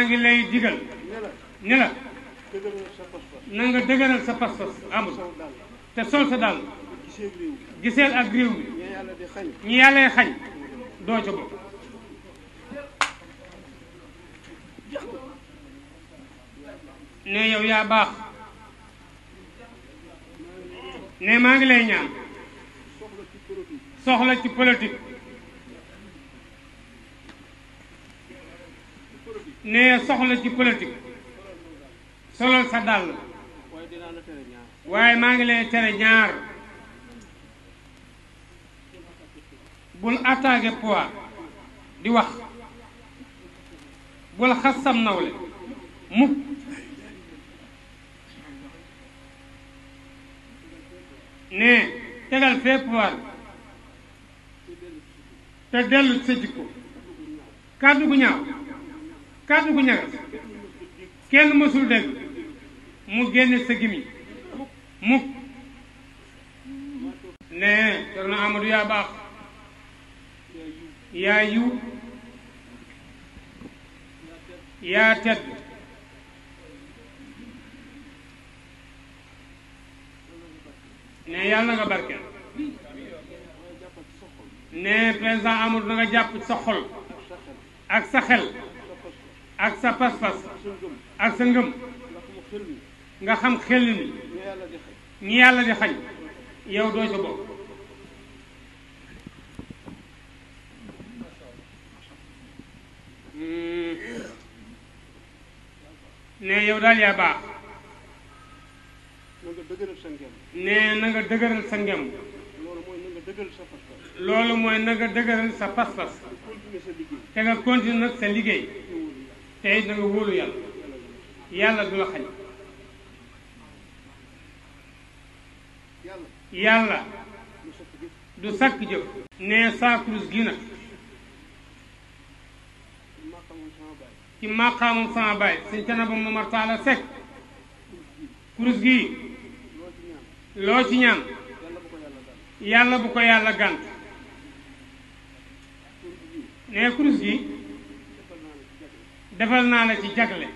ngi lay digal ni la na nga dëgëral sa pas-pas amul te sol sa dal giseel ak réew mi ñi yàlla xañ doo ca bokk ne yow yaa baax ne maa ngi lay ñaan soxla ci politique ne soxla ci politique solal sa dàll waaye maa ngi lay tere ñaar bul attaqué pouvoir di wax bul xas sam nawle mukk ne tegal fee pouvoir te dellu ci sa jikko kàddu gu ñaaw kàddu gu ñagas kenn mësul dégg mu génne sa gimiñ mukk ne Cerno Amadou yaa baax yaa yiw yaa tedd ne yàlla nga barkeel ne président Amadou na nga jàpp sa xol ak sa xel ak sa pas-pas ak sa ngëm nga xam xel ni ñi yàlla di xañ yow doo ca bokk ne yow daal yaa baax ne na nga dëgëral sa ngem loolu mooy na nga dëgëral sa pas-pas te nga continuer nag sa liggéey te it na nga wóolu yàlla yàlla du la xañ yàlla du sàkk jëf ne saa kurus gi nag ci maqaamam sama baay sëñ Canaba Momar Talla Seck kurus gi loo ci ñaan yàlla bu ko yàlla gànt ne kurus gi defal naa la ci jagle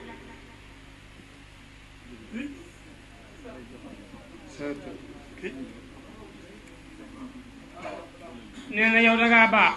nee na yow dangaa baax